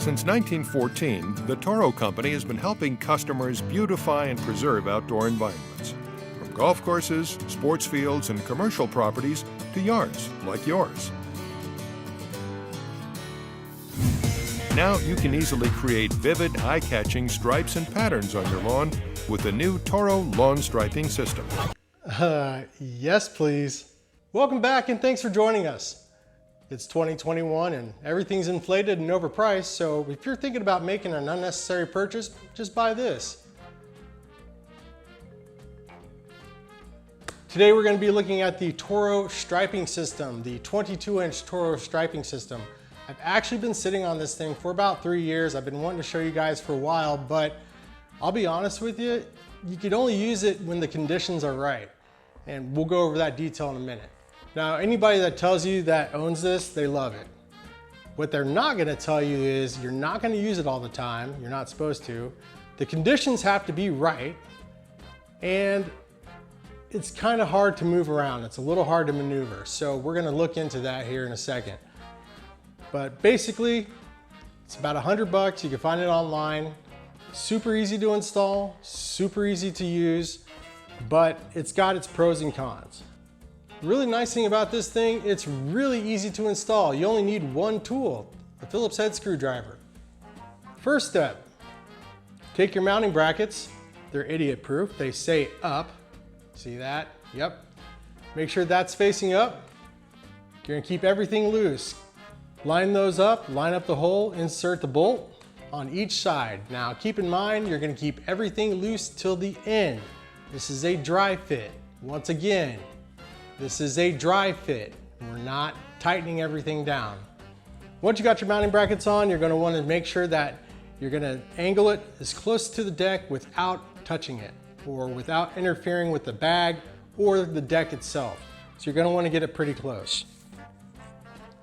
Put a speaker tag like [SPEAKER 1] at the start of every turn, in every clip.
[SPEAKER 1] Since 1914, the Toro company has been helping customers beautify and preserve outdoor environments. From golf courses, sports fields, and commercial properties to yards like yours. Now you can easily create vivid, eye-catching stripes and patterns on your lawn with the new Toro lawn striping system.
[SPEAKER 2] Yes, please. Welcome back and thanks for joining us. It's 2021 and everything's inflated and overpriced, so if you're thinking about making an unnecessary purchase, just buy this. Today we're going to be looking at the Toro striping system, the 22-inch Toro striping system. I've actually been sitting on this thing for about 3 years. I've been wanting to show you guys for a while, but I'll be honest with you, you could only use it when the conditions are right. And we'll go over that detail in a minute. Now, anybody that tells you that owns this, they love it. What they're not gonna tell you is you're not gonna use it all the time. You're not supposed to. The conditions have to be right. And it's kind of hard to move around. It's a little hard to maneuver. So we're gonna look into that here in a second. But basically, it's about $100. You can find it online. Super easy to install, super easy to use, but it's got its pros and cons. The really nice thing about this thing, it's really easy to install. You only need one tool, a Phillips head screwdriver. First step, take your mounting brackets. They're idiot proof. They say up. See that? Yep. Make sure that's facing up. You're gonna keep everything loose. Line those up, line up the hole, insert the bolt on each side. Now keep in mind, you're gonna keep everything loose till the end. This is a dry fit. Once again, this is a dry fit. We're not tightening everything down. Once you got your mounting brackets on, you're gonna wanna make sure that you're gonna angle it as close to the deck without touching it or without interfering with the bag or the deck itself. So you're gonna wanna get it pretty close.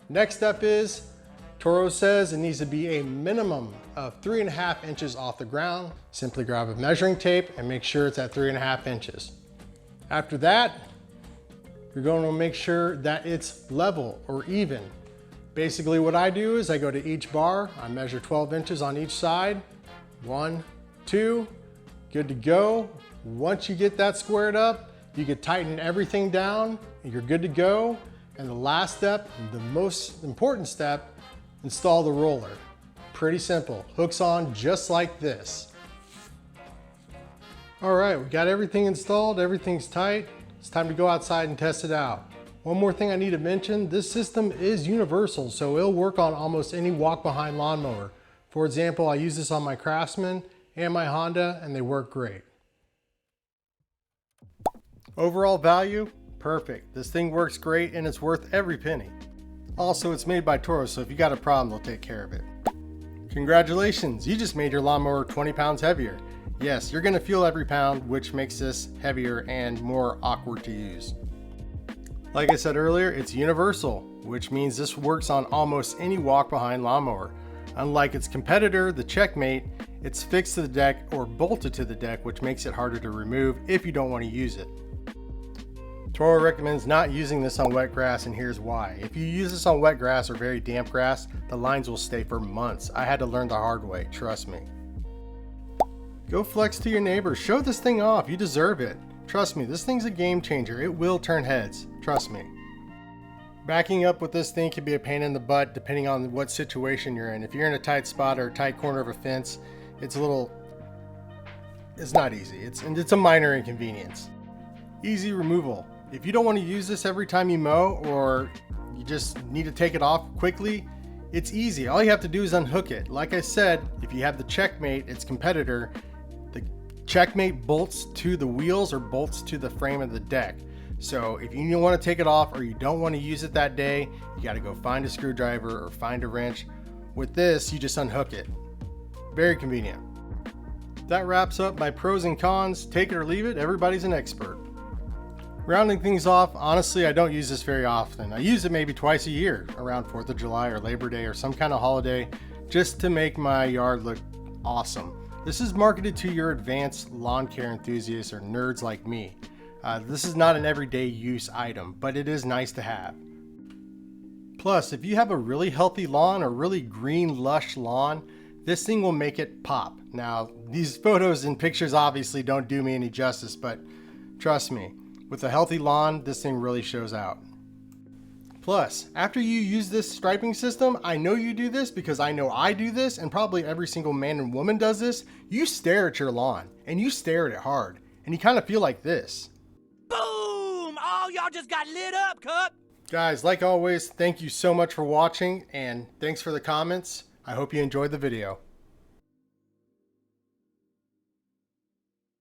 [SPEAKER 2] Next step is, Toro says it needs to be a minimum of 3.5 inches off the ground. Simply grab a measuring tape and make sure it's at 3.5 inches. After that, you're going to make sure that it's level or even. Basically what I do is I go to each bar, I measure 12 inches on each side. 1, 2, good to go. Once you get that squared up, you can tighten everything down and you're good to go. And the last step, the most important step, install the roller. Pretty simple, hooks on just like this. All right, we got everything installed, everything's tight. It's time to go outside and test it out. One more thing I need to mention, this system is universal, so it'll work on almost any walk-behind lawnmower. For example, I use this on my Craftsman and my Honda, and they work great. Overall value, perfect. This thing works great and it's worth every penny. Also, it's made by Toro, so if you got a problem, they'll take care of it. Congratulations, you just made your lawnmower 20 pounds heavier. Yes, you're gonna feel every pound, which makes this heavier and more awkward to use. Like I said earlier, it's universal, which means this works on almost any walk-behind lawnmower. Unlike its competitor, the Checkmate, it's fixed to the deck or bolted to the deck, which makes it harder to remove if you don't want to use it. Toro recommends not using this on wet grass, and here's why. If you use this on wet grass or very damp grass, the lines will stay for months. I had to learn the hard way, trust me. Go flex to your neighbors, show this thing off, you deserve it. Trust me, this thing's a game changer. It will turn heads, trust me. Backing up with this thing can be a pain in the butt depending on what situation you're in. If you're in a tight spot or a tight corner of a fence, it's not easy. It's a minor inconvenience. Easy removal. If you don't want to use this every time you mow or you just need to take it off quickly, it's easy. All you have to do is unhook it. Like I said, if you have the Checkmate, its competitor, the Checkmate bolts to the wheels or bolts to the frame of the deck. So if you want to take it off or you don't want to use it that day, you got to go find a screwdriver or find a wrench. With this, you just unhook it. Very convenient. That wraps up my pros and cons. Take it or leave it, everybody's an expert. Rounding things off, honestly, I don't use this very often. I use it maybe twice a year, around 4th of July or Labor Day or some kind of holiday, just to make my yard look awesome. This is marketed to your advanced lawn care enthusiasts or nerds like me. This is not an everyday use item, but it is nice to have. Plus, if you have a really healthy lawn or really green, lush lawn, this thing will make it pop. Now, these photos and pictures obviously don't do me any justice, but trust me, with a healthy lawn, this thing really shows out. Plus, after you use this striping system, I know you do this because I know I do this, and probably every single man and woman does this. You stare at your lawn, and you stare at it hard, and you kind of feel like this.
[SPEAKER 3] Boom! Oh, y'all just got lit up, Cup!
[SPEAKER 2] Guys, like always, thank you so much for watching, and thanks for the comments. I hope you enjoyed the video.